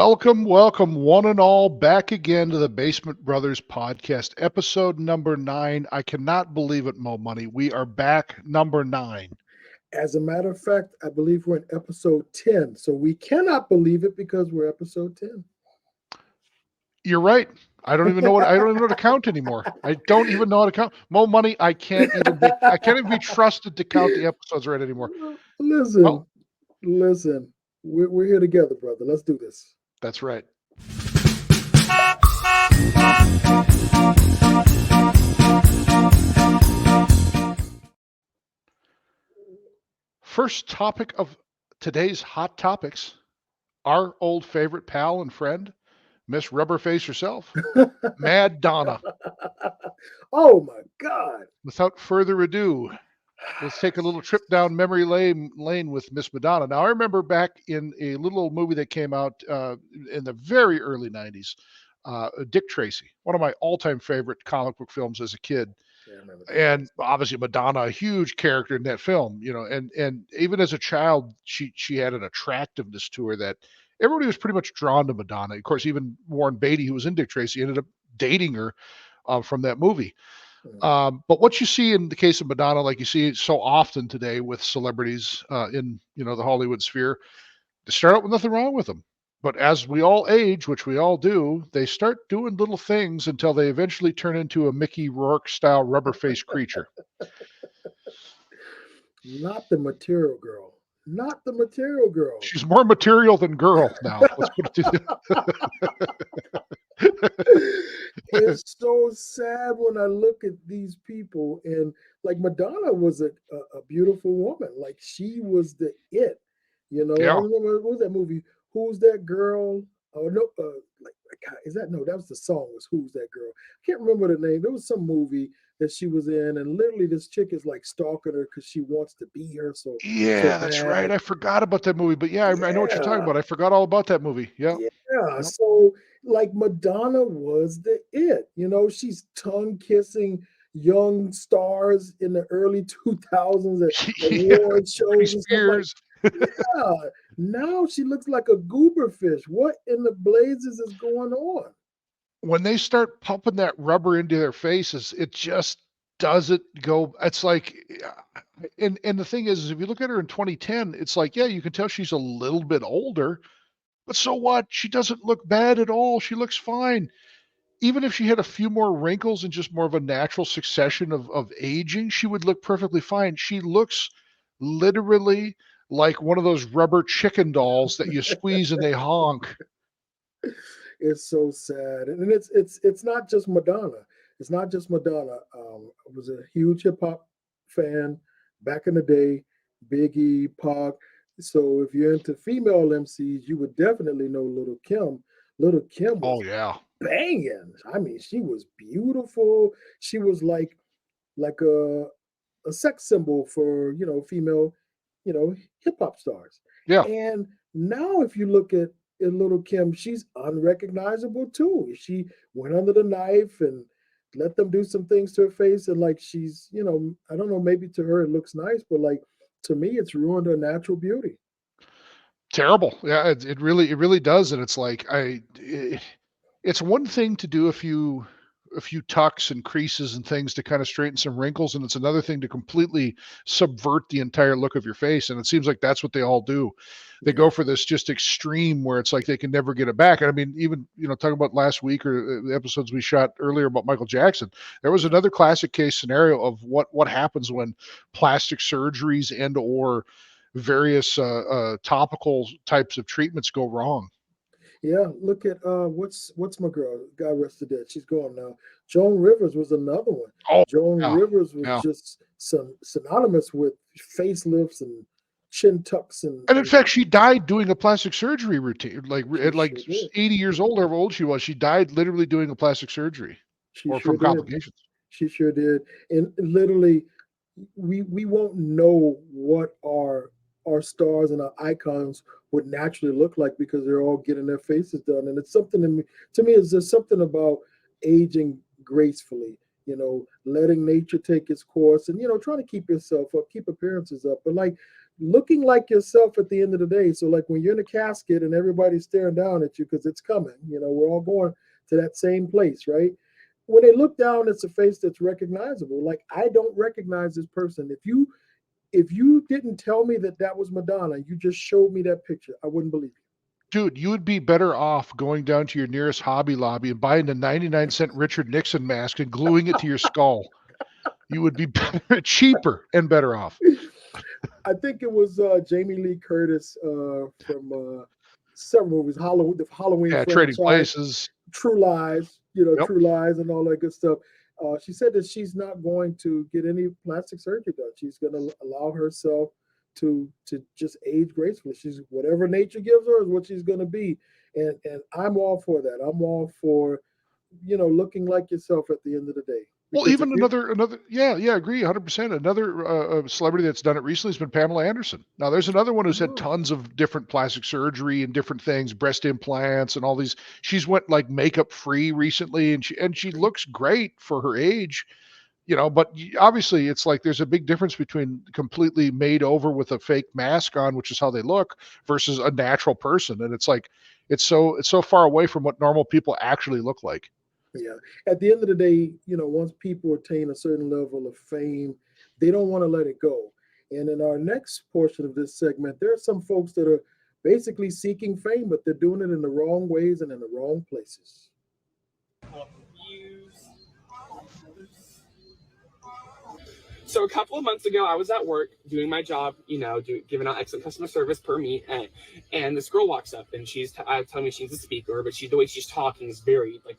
Welcome, welcome, one and all, back again to the Basement Brothers podcast, episode number 9. I cannot believe it, Mo Money. We are back, number 9. As a matter of fact, I believe we're in episode 10. So we cannot believe it because we're episode 10. You're right. I don't even know how to count anymore. I don't even know how to count. Mo Money, I can't even be trusted to count the episodes right anymore. Listen, Well, listen. We're here together, brother. Let's do this. that's right. First topic of today's hot topics, our old favorite pal and friend, Miss Rubberface herself, Mad Donna. Oh my God. Without further ado, let's take a little trip down memory lane with Miss Madonna. Now, I remember back in a little old movie that came out in the very early 90s, Dick Tracy, one of my all-time favorite comic book films as a kid. Yeah, I remember that. And obviously Madonna, a huge character in that film, and even as a child, she had an attractiveness to her that everybody was pretty much drawn to Madonna. Of course, even Warren Beatty, who was in Dick Tracy, ended up dating her from that movie. But what you see in the case of Madonna, like you see so often today with celebrities in the Hollywood sphere, they start out with nothing wrong with them. But as we all age, which we all do, they start doing little things until they eventually turn into a Mickey Rourke style rubber faced creature. Not the material girl. Not the material girl. She's more material than girl now. Let's put it to It's so sad when I look at these people and like Madonna was a beautiful woman. Like she was the it. I Yeah. remember what was that movie? Who's that girl? Oh no, God, is that no? That was the song. Was Who's That Girl? I can't remember the name. There was some movie that she was in, and literally this chick is like stalking her because she wants to be her so Yeah, that's right. bad. I forgot about that movie. But yeah, I know what you're talking Yeah, about. I forgot all about that movie. Yep. yeah. Yep. So like Madonna was the it. She's tongue kissing young stars in the early 2000s at Yeah. award Britney shows and stuff like. Spears. Yeah, now she looks like a goober fish. What in the blazes is going on? When they start pumping that rubber into their faces, it just doesn't go. It's like, and the thing is if you look at her in 2010, it's like, yeah, you can tell she's a little bit older, but so what? She doesn't look bad at all. She looks fine. Even if she had a few more wrinkles and just more of a natural succession of aging, she would look perfectly fine. She looks literally like one of those rubber chicken dolls that you squeeze and they honk. It's so sad, and it's not just Madonna. It's not just Madonna. I was a huge hip hop fan back in the day, Biggie, Pac. So if you're into female MCs, you would definitely know Little Kim. Little Kim Oh was yeah. banging. I mean, she was beautiful. She was like a sex symbol for female hip hop stars. Yeah. And now if you look at Little Kim, she's unrecognizable too. She went under the knife and let them do some things to her face, and like she's I don't know, maybe to her it looks nice, but like to me it's ruined her natural beauty. Terrible. Yeah, it really does, and it's like it's one thing to do a few tucks and creases and things to kind of straighten some wrinkles, and it's another thing to completely subvert the entire look of your face. And it seems like that's what they all do. They Yeah. go for this just extreme where it's like they can never get it back. And I mean, even talking about last week or the episodes we shot earlier about Michael Jackson, there was another classic case scenario of what happens when plastic surgeries and or various topical types of treatments go wrong. Yeah, look at what's my girl? God rest her dead. She's gone now. Joan Rivers was another one. Oh, Joan yeah, Rivers was yeah. just some synonymous with facelifts and chin tucks And in and fact, she died doing a plastic surgery routine. Like she at like sure did. 80 years old, however old she was, she died literally doing a plastic surgery She or sure from did. complications. She sure did. And literally, we won't know what our stars and our icons would naturally look like because they're all getting their faces done. And it's something to me is there's something about aging gracefully, letting nature take its course and trying to keep yourself up, keep appearances up. But like looking like yourself at the end of the day. So like when you're in a casket and everybody's staring down at you because it's coming, we're all going to that same place, right? When they look down, it's a face that's recognizable. Like I don't recognize this person. If you didn't tell me that that was Madonna, you just showed me that picture, I wouldn't believe you. Dude, you would be better off going down to your nearest Hobby Lobby and buying a 99-cent Richard Nixon mask and gluing it to your skull. You would be better, cheaper and better off. I think it was Jamie Lee Curtis from several movies, the Halloween Yeah, Trading franchise, Places. True Lies, Yep. True Lies and all that good stuff. She said that she's not going to get any plastic surgery done. She's going to allow herself to just age gracefully. She's whatever nature gives her is what she's going to be, and I'm all for that. I'm all for looking like yourself at the end of the day. Well, Because if even you another, yeah, agree 100%. Another celebrity that's done it recently has been Pamela Anderson. Now, there's another one who's had oh, tons of different plastic surgery and different things, breast implants and all these. She's went like makeup free recently, and she looks great for her age. But obviously, it's like there's a big difference between completely made over with a fake mask on, which is how they look, versus a natural person, and it's like it's so far away from what normal people actually look like. yeah. At the end of the day, once people attain a certain level of fame, they don't want to let it go. And in our next portion of this segment, there are some folks that are basically seeking fame, but they're doing it in the wrong ways and in the wrong places. So a couple of months ago, I was at work doing my job, giving out excellent customer service per me, and this girl walks up and she's telling me she's a speaker, but the way she's talking is very like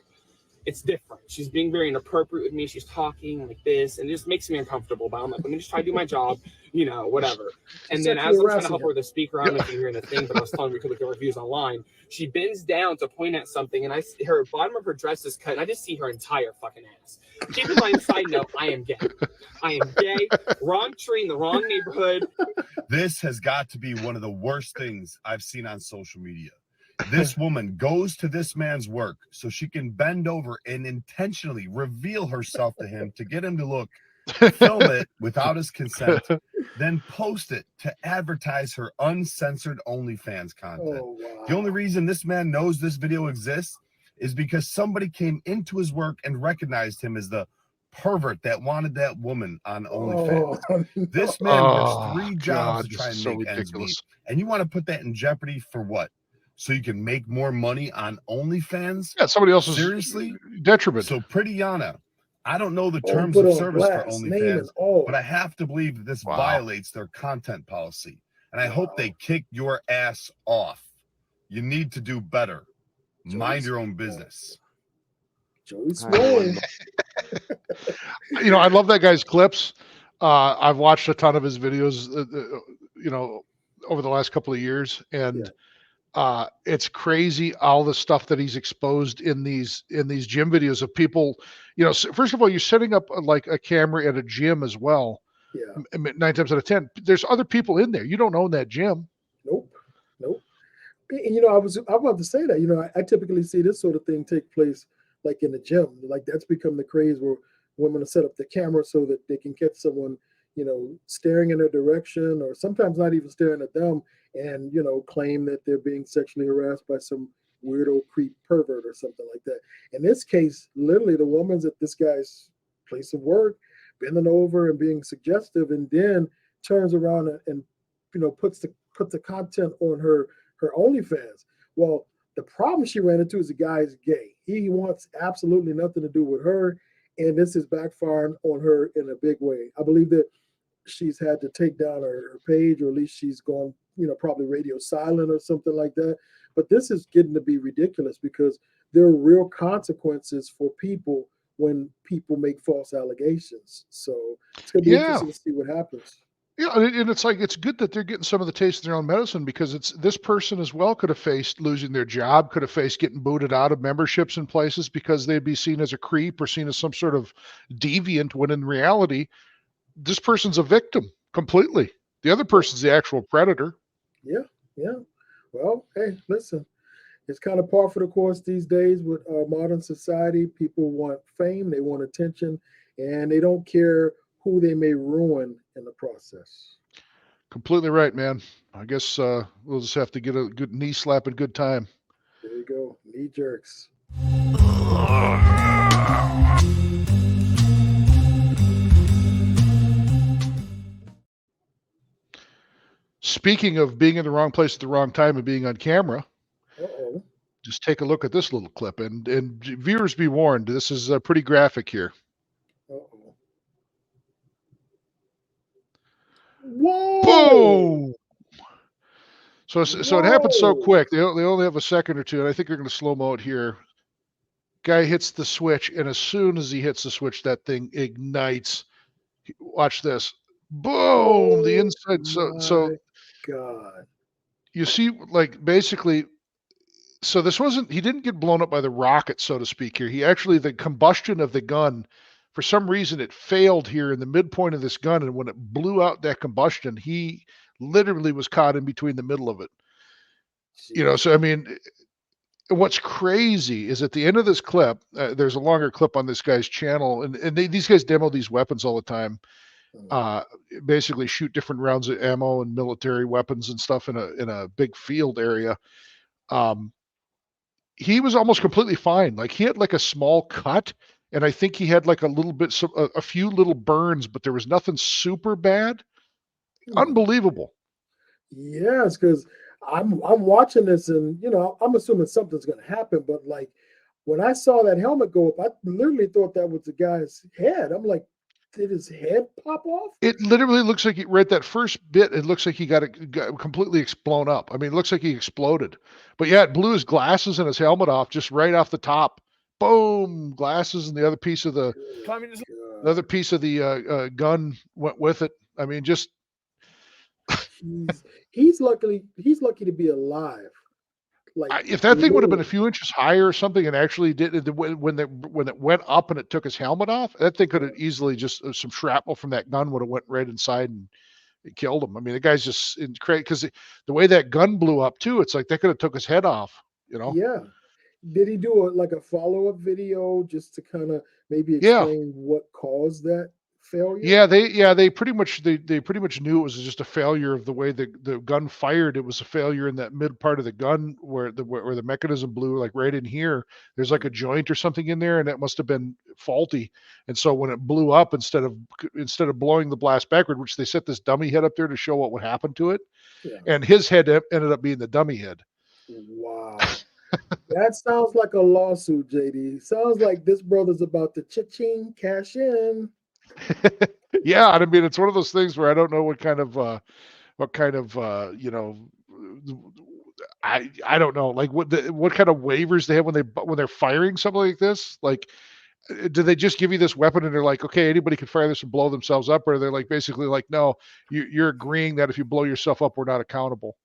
it's different. She's being very inappropriate with me. She's talking like this, and it just makes me uncomfortable. But I'm like, let me just try to do my job, whatever. And then Sexually as I'm trying to harassing help her her. with the speaker, I don't know if you're hearing the thing, but I was telling her we could look at reviews online. She bends down to point at something, and her bottom of her dress is cut, and I just see her entire fucking ass. Keep in mind, side note, I am gay. I am gay. Wrong tree in the wrong neighborhood. This has got to be one of the worst things I've seen on social media. This woman goes to this man's work so she can bend over and intentionally reveal herself to him to get him to look, film it without his consent, then post it to advertise her uncensored OnlyFans content. Oh, wow. The only reason this man knows this video exists is because somebody came into his work and recognized him as the pervert that wanted that woman on OnlyFans. Oh, This man works Oh, 3 jobs God, to try this and is so make ends meet. ridiculous. And you want to put that in jeopardy for what? So you can make more money on OnlyFans? Yeah, somebody else's Seriously? detriment. So Pretty Yana, I don't know the oh, terms put of on service for blast, name and OnlyFans, all. but I have to believe that this Wow. violates their content policy. And I hope they kick your ass off. You need to do better. Mind your own business. Joey Swoll. I love that guy's clips. I've watched a ton of his videos, over the last couple of years, and it's crazy all the stuff that he's exposed in these gym videos of people. First of all, you're setting up like a camera at a gym as well. Yeah. 9 times out of 10, there's other people in there. You don't own that gym. Nope. And, I was about to say that. I typically see this sort of thing take place like in the gym. Like that's become the craze where women will set up the camera so that they can catch someone, staring in their direction, or sometimes not even staring at them, and claim that they're being sexually harassed by some weirdo creep pervert or something like that. In this case, literally the woman's at this guy's place of work, bending over and being suggestive, and then turns around and puts the content on her OnlyFans. Well, the problem she ran into is the guy is gay. He wants absolutely nothing to do with her, and this is backfiring on her in a big way. I believe that she's had to take down her page, or at least she's gone, probably radio silent or something like that. But this is getting to be ridiculous because there are real consequences for people when people make false allegations. So it's going to be interesting to see what happens. Yeah, and it's like it's good that they're getting some of the taste of their own medicine, because it's this person as well could have faced losing their job, could have faced getting booted out of memberships in places because they'd be seen as a creep or seen as some sort of deviant, when in reality, this person's a victim completely. The other person's the actual predator. Yeah. Well, hey, listen, it's kind of par for the course these days with modern society. People want fame, they want attention, and they don't care who they may ruin in the process. Completely right, man. I guess we'll just have to get a good knee slap in good time. There you go. Knee jerks. Speaking of being in the wrong place at the wrong time and being on camera, Uh-oh. just take a look at this little clip. And viewers be warned, this is pretty graphic here. Uh-oh. Whoa! Boom! So it happened so Whoa! quick. They only have a second or two, and I think they're going to slow-mo it here. Guy hits the switch, and as soon as he hits the switch, that thing ignites. Watch this. Boom! The inside. So My God. you see, like, basically, so this wasn't, he didn't get blown up by the rocket, so to speak here. He actually, the combustion of the gun, for some reason, it failed here in the midpoint of this gun. And when it blew out that combustion, he literally was caught in between the middle of it. You know, Jeez. so I mean, what's crazy is at the end of this clip, there's a longer clip on this guy's channel, and these guys demo these weapons all the time. Basically shoot different rounds of ammo and military weapons and stuff in a big field area. He was almost completely fine. Like, he had like a small cut, and I think he had like a little bit, a few little burns, but there was nothing super bad. Unbelievable. Yes, because I'm watching this, and you know, I'm assuming something's gonna happen, but like when I saw that helmet go up, I literally thought that was the guy's head. I'm like, did his head pop off? It literally looks like right that first bit, it looks like he got completely blown up. I mean, it looks like he exploded. But yeah, it blew his glasses and his helmet off just right off the top. Boom, glasses, and the other piece of the Communism. gun went with it. I mean, just He's lucky to be alive. Like, if that thing would have been a few inches higher or something, and actually did when it went up and it took his helmet off, that thing could have easily just some shrapnel from that gun would have went right inside and it killed him. I mean, the guy's just crazy because the way that gun blew up too, it's like they could have took his head off. You know? Yeah. Did he do a follow-up video just to kind of maybe explain what caused that failure? Yeah, they pretty much knew it was just a failure of the way the gun fired. It was a failure in that mid part of the gun where the mechanism blew, like right in here. There's like a joint or something in there, and that must have been faulty. And so when it blew up, instead of blowing the blast backward, which they set this dummy head up there to show what would happen to it, and his head ended up being the dummy head. Wow. That sounds like a lawsuit, JD. Sounds like this brother's about to cha-ching, cash in. Yeah, I mean, it's one of those things where I don't know what kind of you know, I don't know, like what kind of waivers they have when they're firing something like this. Like, do they just give you this weapon and they're like, okay, anybody can fire this and blow themselves up, or they're like basically like, no, you're agreeing that if you blow yourself up, we're not accountable.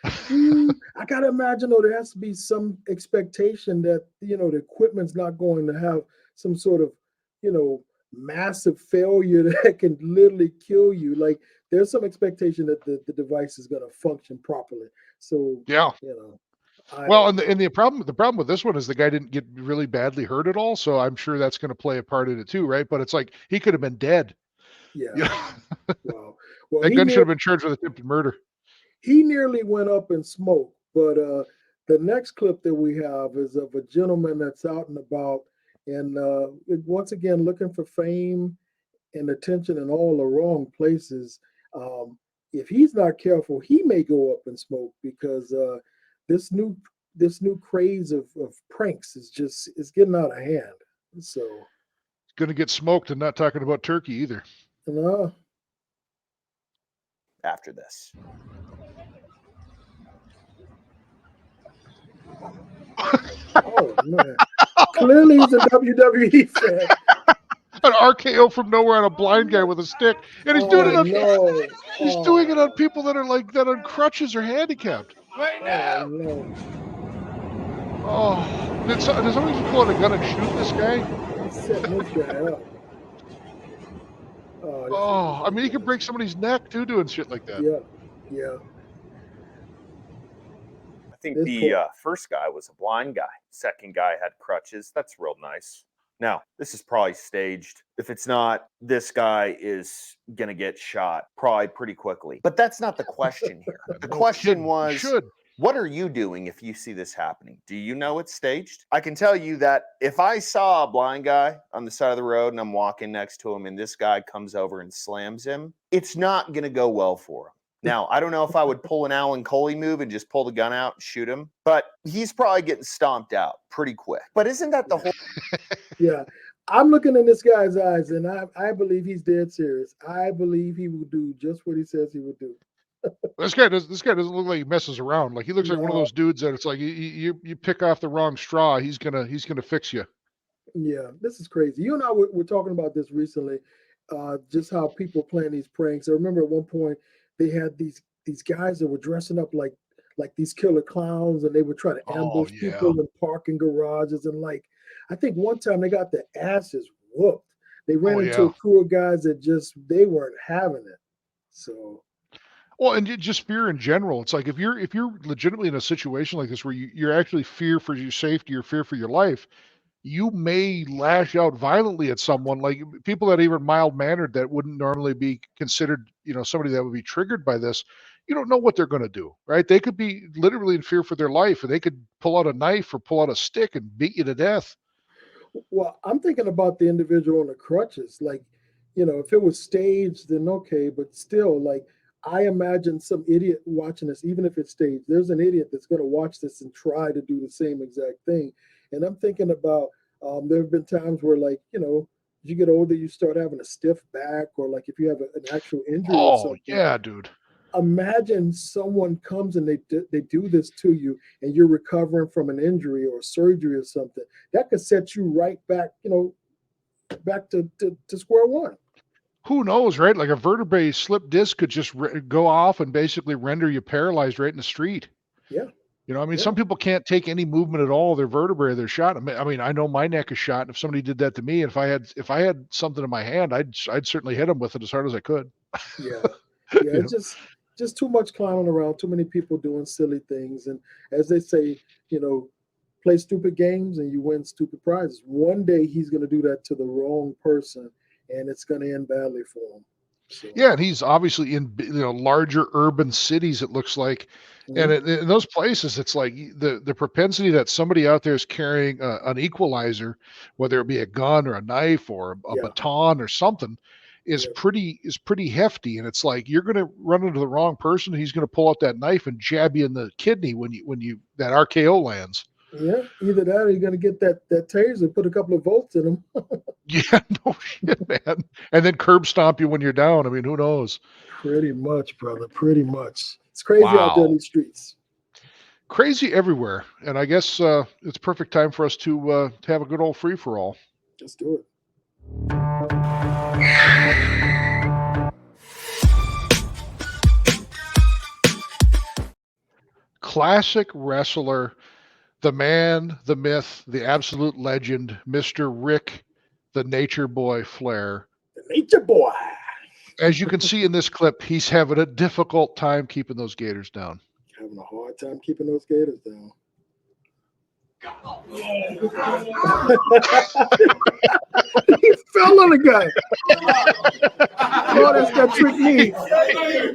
I gotta imagine though there has to be some expectation that the equipment's not going to have some sort of massive failure that can literally kill you. Like, there's some expectation that the device is going to function properly. So yeah, well, and the problem with this one is the guy didn't get really badly hurt at all, so I'm sure that's going to play a part in it too, right? But it's like he could have been dead. Yeah. Wow. Well, that gun should have been charged with attempted murder. He nearly went up in smoke, but the next clip that we have is of a gentleman that's out and about, and once again looking for fame and attention in all the wrong places. If he's not careful, he may go up in smoke, because this new craze of pranks is getting out of hand. So it's going to get smoked, and not talking about turkey either. After this. Oh man! Clearly, he's a WWE fan. An RKO from nowhere on a blind guy with a stick, and he's doing it on. He's doing it on people that are on crutches or handicapped. Right now. No. Oh, did somebody just pull out a gun and shoot this guy? He's setting this guy up. Oh, I mean, he can break somebody's neck too doing shit like that. Yeah. I think the first guy was a blind guy. Second guy had crutches. That's real nice. Now, this is probably staged. If it's not, this guy is going to get shot probably pretty quickly. But that's not the question here. The No question kidding. was, Should. what are you doing if you see this happening? Do you know it's staged? I can tell you that if I saw a blind guy on the side of the road and I'm walking next to him and this guy comes over and slams him, it's not going to go well for him. Now, I don't know if I would pull an Alan Coley move and just pull the gun out and shoot him, but he's probably getting stomped out pretty quick. But isn't that the whole... Yeah. I'm looking in this guy's eyes, and I believe he's dead serious. I believe he will do just what he says he would do. This guy doesn't look like he messes around. Like he looks like one of No. those dudes that it's like you pick off the wrong straw, he's gonna fix you. Yeah, this is crazy. You and I were talking about this recently, just how people playing these pranks. I remember at one point they had these guys that were dressing up like these killer clowns, and they would try to ambush yeah. people in parking garages. And like, I think one time they got their asses whooped. They ran into yeah. a crew of guys that they weren't having it. So. Well, and just fear in general. It's like if you're legitimately in a situation like this where you're actually fear for your safety or fear for your life, you may lash out violently at someone. Like people that are even mild mannered that wouldn't normally be considered, somebody that would be triggered by this. You don't know what they're going to do, right? They could be literally in fear for their life, and they could pull out a knife or pull out a stick and beat you to death. Well, I'm thinking about the individual on the crutches. Like, if it was staged, then okay, but still, like, I imagine some idiot watching this, even if it's staged. There's an idiot that's going to watch this and try to do the same exact thing. And I'm thinking about there have been times where, like, as you get older, you start having a stiff back, or like if you have an actual injury or something. Yeah, dude. Imagine someone comes and they do this to you, and you're recovering from an injury or surgery or something. That could set you right back, back to square one. Who knows, right? Like a vertebrae slip disc could just go off and basically render you paralyzed right in the street. Yeah. Some people can't take any movement at all. Their vertebrae, they're shot. I know my neck is shot. And if somebody did that to me, and if I had something in my hand, I'd certainly hit them with it as hard as I could. Yeah. Yeah. It's just too much clowning around, too many people doing silly things. And as they say, play stupid games and you win stupid prizes. One day he's going to do that to the wrong person, and it's going to end badly for him. So. Yeah, and he's obviously in larger urban cities, it looks like. Mm-hmm. And in those places, it's like the propensity that somebody out there is carrying an equalizer, whether it be a gun or a knife or a baton or something, is pretty hefty. And it's like you're going to run into the wrong person. He's going to pull out that knife and jab you in the kidney when you that RKO lands. Yeah, either that or you're going to get that taser, put a couple of volts in him. Yeah, no shit, man. And then curb stomp you when you're down. I mean, who knows? Pretty much, brother. Pretty much. It's crazy out there in these streets. Crazy everywhere. And I guess it's perfect time for us to have a good old free-for-all. Let's do it. Classic wrestler, the man, the myth, the absolute legend, Mr. Rick, the Nature Boy Flair. The Nature Boy. As you can see in this clip, he's having a difficult time keeping those gators down. Having a hard time keeping those gators down. He fell on the guy. Oh, that's that trick knee.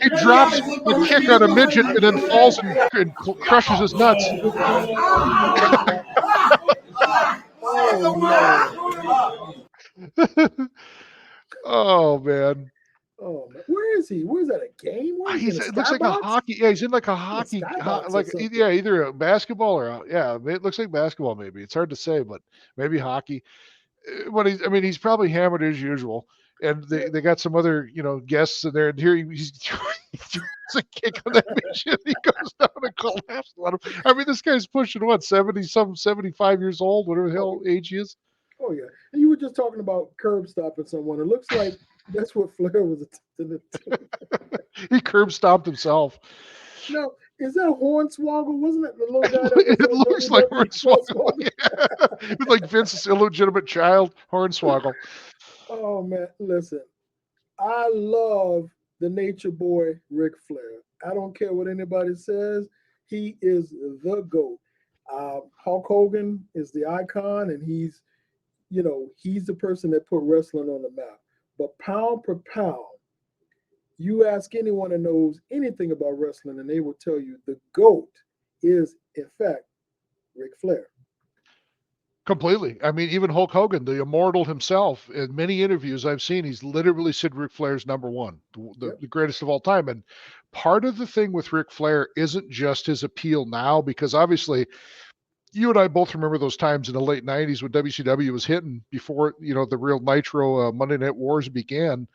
He drops the kick on a midget and then falls and crushes his nuts. Oh, man. Oh, man. Where is he? Where is that? A game? It looks like a hockey. Yeah, he's in like a hockey, either a basketball or it looks like basketball. Maybe it's hard to say, but maybe hockey. But he's probably hammered as usual. And they got some other guests in there, and here he's a kick on that midget. He goes down and collapses on him. I mean, this guy's pushing 75 years old, whatever the hell age he is. Oh yeah, and you were just talking about curb stopping someone. It looks like that's what Flair was attempting to do. He curb stomped himself. No, is that Hornswoggle? Wasn't it the little guy? It looks like Hornswoggle. Yeah. It's like Vince's illegitimate child, Hornswoggle. Oh man, listen, I love the Nature Boy Ric Flair. I don't care what anybody says. He is the GOAT. Hulk Hogan is the icon, and he's he's the person that put wrestling on the map. But pound per pound, you ask anyone that knows anything about wrestling, and they will tell you the GOAT is, in fact, Ric Flair. Completely. I mean, even Hulk Hogan, the immortal himself, in many interviews I've seen, he's literally said Ric Flair's number one, the greatest of all time. And part of the thing with Ric Flair isn't just his appeal now, because obviously you and I both remember those times in the late 90s when WCW was hitting before, the real Nitro Monday Night Wars began.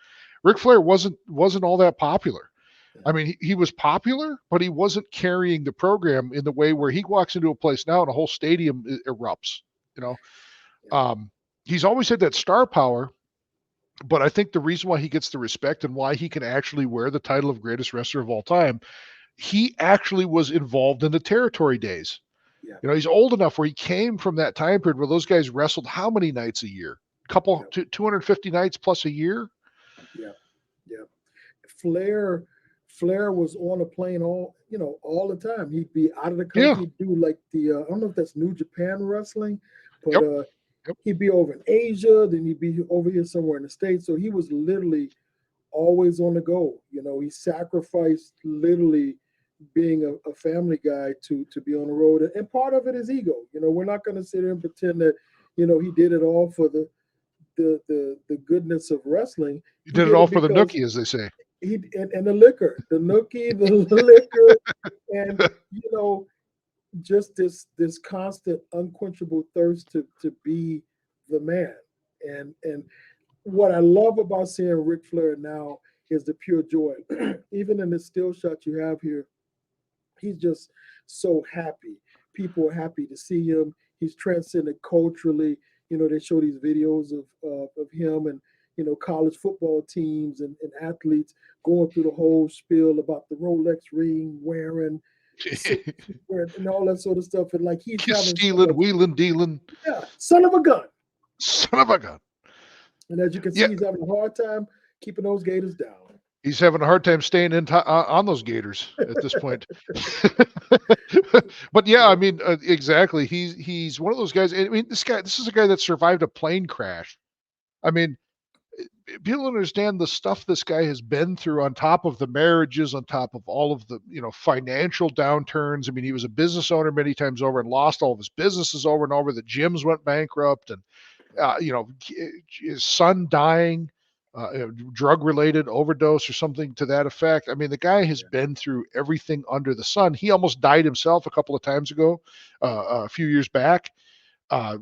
Ric Flair wasn't all that popular. I mean, he was popular, but he wasn't carrying the program in the way where he walks into a place now and a whole stadium erupts. He's always had that star power, but I think the reason why he gets the respect and why he can actually wear the title of greatest wrestler of all time, he actually was involved in the territory days. Yeah. He's old enough where he came from that time period where those guys wrestled how many nights a year? 250 nights plus a year? Yeah. Flair was on a plane all the time. He'd be out of the country, do like I don't know if that's New Japan Wrestling, but he'd be over in Asia, then he'd be over here somewhere in the States. So he was literally always on the go. He sacrificed literally being a family guy to be on the road. And part of it is ego. We're not going to sit here and pretend that, he did it all for the goodness of wrestling. He did it all for the nookie, as they say. And the liquor, the nookie, the liquor, and just this constant unquenchable thirst to be the man. And what I love about seeing Ric Flair now is the pure joy. Even in the still shot you have here, he's just so happy. People are happy to see him. He's transcended culturally. They show these videos of him and college football teams and athletes going through the whole spiel about the Rolex ring wearing and all that sort of stuff. And like he's having stealing, wheeling, dealing. Yeah, son of a gun. Son of a gun. And as you can see, he's having a hard time keeping those Gators down. He's having a hard time staying on those Gators at this point. But yeah, I mean, exactly. He's one of those guys. I mean, this is a guy that survived a plane crash. I mean, people understand the stuff this guy has been through on top of the marriages, on top of all of the, financial downturns. I mean, he was a business owner many times over and lost all of his businesses over and over. The gyms went bankrupt and, his son dying, drug-related overdose or something to that effect. I mean, the guy has been through everything under the sun. He almost died himself a couple of times ago, a few years back. They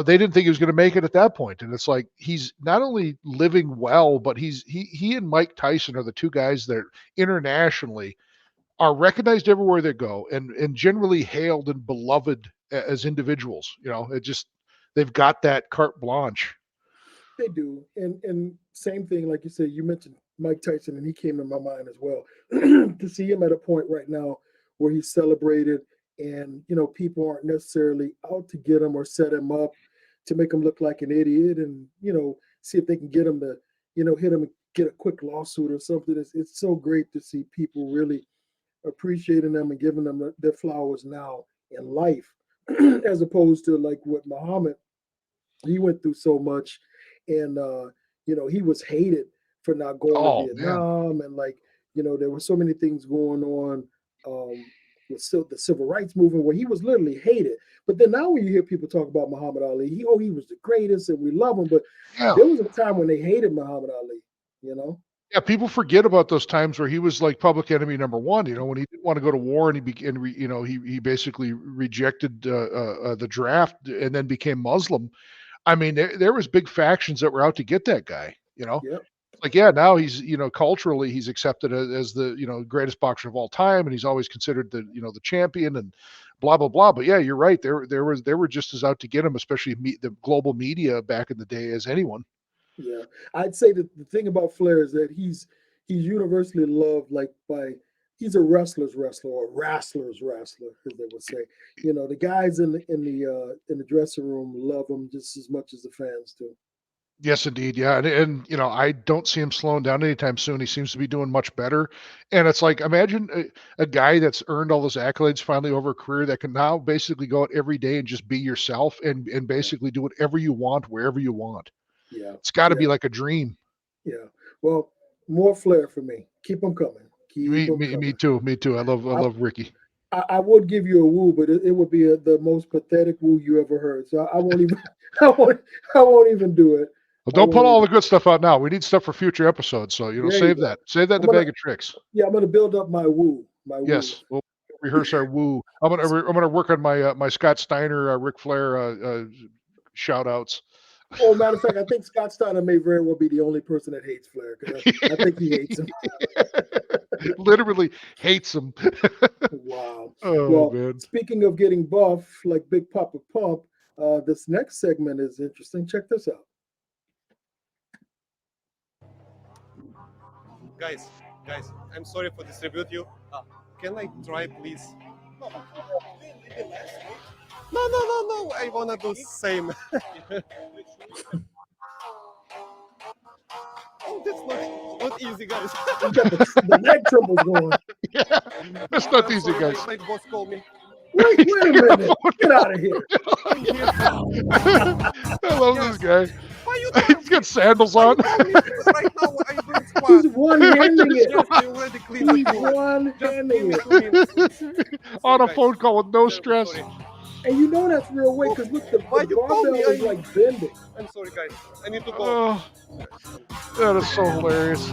didn't think he was going to make it at that point. And it's like, he's not only living well, but he and Mike Tyson are the two guys that internationally are recognized everywhere they go and generally hailed and beloved as individuals. They've got that carte blanche. They do. And same thing, like you said, you mentioned Mike Tyson, and he came in my mind as well. To see him at a point right now where he's celebrated and, people aren't necessarily out to get him or set him up to make him look like an idiot and, see if they can get him to, hit him and get a quick lawsuit or something. It's so great to see people really appreciating them and giving them their flowers now in life, as opposed to like what Muhammad, he went through so much. And, he was hated for not going to Vietnam. Man. And there were so many things going on with the civil rights movement where he was literally hated. But then now when you hear people talk about Muhammad Ali, he was the greatest and we love him. But there was a time when they hated Muhammad Ali, Yeah, people forget about those times where he was like public enemy number one. When he didn't want to go to war and he basically rejected the draft and then became Muslim. I mean, there was big factions that were out to get that guy. Yep. Like, now he's culturally he's accepted as the greatest boxer of all time, and he's always considered the the champion and blah blah blah. But yeah, you're right. They were just as out to get him, especially the global media back in the day as anyone. Yeah, I'd say that the thing about Flair is that he's universally loved, he's a wrestler's wrestler or wrestler's wrestler, as they would say. The guys in the dressing room love him just as much as the fans do. Yes, indeed. Yeah. And, you know, I don't see him slowing down anytime soon. He seems to be doing much better. And it's like, imagine a guy that's earned all those accolades finally over a career that can now basically go out every day and just be yourself and Yeah, basically do whatever you want, wherever you want. yeah, It's got to be yeah, like a dream. yeah. Well, more flair for me. Keep them coming. Keep Me, them me, me coming. too. Me too. I I, love Ricky. I would give you a woo, but it would be the most pathetic woo you ever heard. So I won't even. I won't. I won't even do it. Well, I don't put won't all the even. good stuff out now. We need stuff for future episodes. So, you know, There you save go. that. Save that in I'm the gonna. bag of tricks. Yeah, I'm gonna build up my woo. My woo. Yes. We'll rehearse our woo. I'm gonna work on my my Scott Steiner, Ric Flair shout outs. Oh, matter of fact, I think Scott Steiner may very well be the only person that hates Flair because I think he hates him. Literally hates him. Wow. Oh Well, man. speaking of getting buff, like Big Papa Pump, this next segment is interesting. Check this out. Guys, guys, I'm sorry for distribute you. Can I try, please? No, no. I wanna do same. Oh, that's not easy, guys. You got the leg trembles going. Yeah. That's not I'm easy, sorry, guys. my boss called me. Wait a minute. Get out of here. I'm here. I love this Yes. guy. Why you He's got sandals why on. you call me? Right now I'm doing squat. He's one-handing it. Yes, I already cleaned the He's floor. Just one-handing give it. me 2 minutes. On a guys. phone call with no Terrible, stress. sorry. And you know that's real weight because look, the Why you call barbell me? is like bending. I'm sorry, guys. I need to go. Oh, that is so hilarious.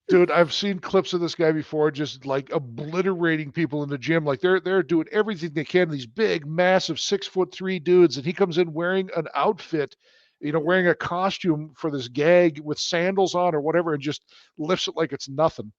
Dude, I've seen clips of this guy before, just like obliterating people in the gym. Like they're doing everything they can. These big, massive 6'3" dudes, and he comes in wearing an outfit, you know, Yeah. wearing a costume for this gag with sandals on or whatever, and just lifts it like it's nothing.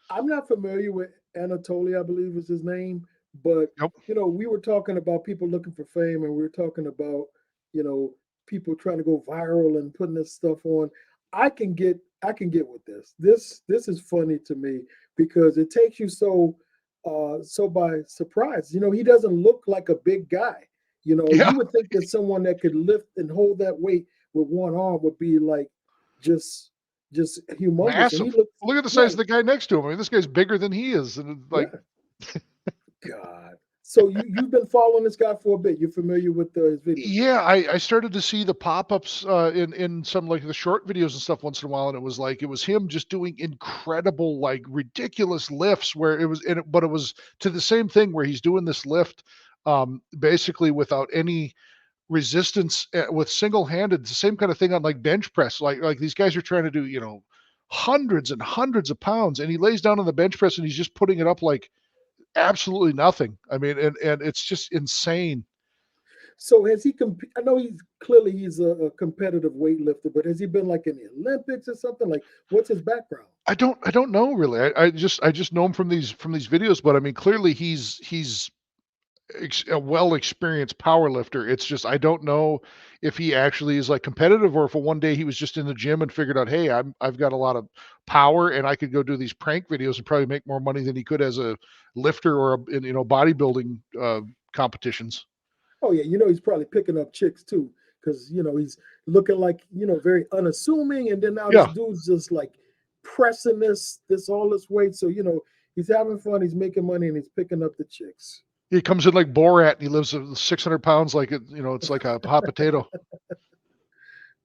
I'm not familiar with Anatoly, I believe is his name, but Yep. we were talking about people looking for fame, and we were talking about you know people trying to go viral and putting this stuff on. I can get with this. This is funny to me because it takes you so by surprise. He doesn't look like a big guy. Yeah. You would think that someone that could lift and hold that weight with one arm would be like just just humongous, and he Massive. looks Look at the yeah, size of the guy next to him. I mean, this guy's bigger than he is. And it's like, yeah. God. So you've been following this guy for a bit. You're familiar with his videos. yeah, I started to see the pop-ups in some like the short videos and stuff once in a while, and it was him just doing incredible, like ridiculous lifts where it was but it was to the same thing where he's doing this lift basically without any resistance with single-handed, the same kind of thing on like bench press. Like these guys are trying to do, you know, hundreds and hundreds of pounds, and he lays down on the bench press and he's just putting it up like absolutely nothing. I mean, and it's just insane. So has he I know he's a competitive weightlifter, but has he been like in the Olympics or something? Like, what's his background? I don't know really. I just know him from these videos, but I mean clearly he's a well experienced power lifter. It's just I don't know if he actually is like competitive or if one day he was just in the gym and figured out, hey, I've got a lot of power and I could go do these prank videos and probably make more money than he could as a lifter or in bodybuilding competitions. Oh yeah, he's probably picking up chicks too, because he's looking like very unassuming, and then now this Yeah, dude's just like pressing this all this weight. So he's having fun, he's making money, and he's picking up the chicks. he comes in like Borat and he lives 600 pounds like it's like a hot potato.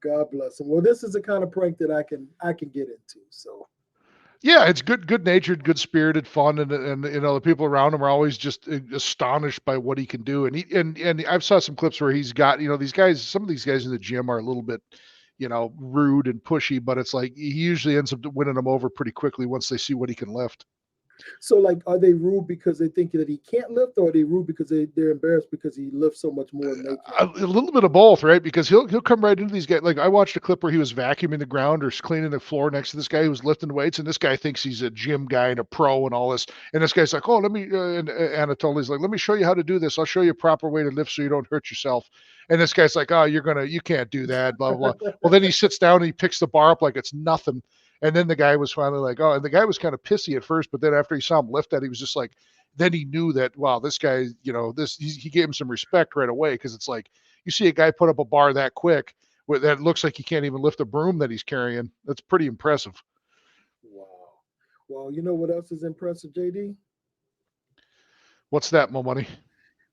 God bless him. Well, this is the kind of prank that I can get into. So Yeah, it's good natured, good spirited, fun, and the people around him are always just astonished by what he can do. And and I've saw some clips where he's got these guys. Some of these guys in the gym are a little bit rude and pushy, but it's like he usually ends up winning them over pretty quickly once they see what he can lift. So, like, are they rude because they think that he can't lift, or are they rude because they're embarrassed because he lifts so much more than they can? A little bit of both, right? Because he'll come right into these guys. Like I watched a clip where he was vacuuming the ground or cleaning the floor next to this guy who was lifting weights, and this guy thinks he's a gym guy and a pro and all this. And this guy's like, "Oh, let me." And Anatoly's like, "Let me show you how to do this. I'll show you a proper way to lift so you don't hurt yourself." And this guy's like, "Oh, you can't do that." Blah blah blah. Well, then he sits down and he picks the bar up like it's nothing. And then the guy was finally like, "Oh," and the guy was kind of pissy at first, but then after he saw him lift that, he was just like, then he knew that, wow, this guy, he gave him some respect right away because it's like you see a guy put up a bar that quick. that looks like he can't even lift a broom that he's carrying. That's pretty impressive. Wow. Well, you know what else is impressive, JD? What's that, Mo Money?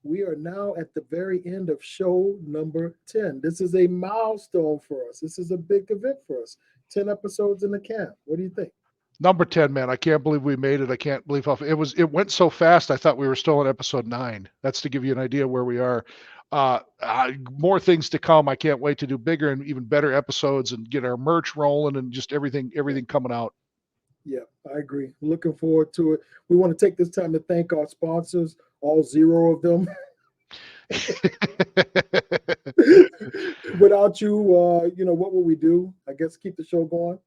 We are now at the very end of show number 10. This is a milestone for us. This is a big event for us. 10 episodes in the camp. What do you think? Number 10, man. I can't believe we made it. I can't believe it went so fast. I thought we were still on episode 9. That's to give you an idea where we are. More things to come. I can't wait to do bigger and even better episodes and get our merch rolling and just everything coming out. Yeah, I agree. Looking forward to it. We want to take this time to thank our sponsors, all 0 of them. Without you, what would we do? I guess keep the show going.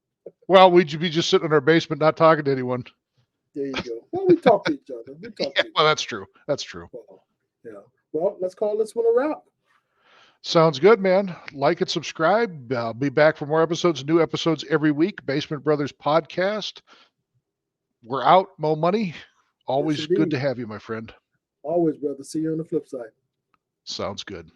Well, we'd be just sitting in our basement, not talking to anyone. There you go. Well, we talk to each other. Well, that's true. That's true. Well, yeah. Well, let's call this one a wrap. Sounds good, man. Like and subscribe. Be back for more episodes, new episodes every week. Basement Brothers Podcast. We're out, Mo Money. Always Yes, good indeed. to have you, my friend. Always, brother. See you on the flip side. Sounds good.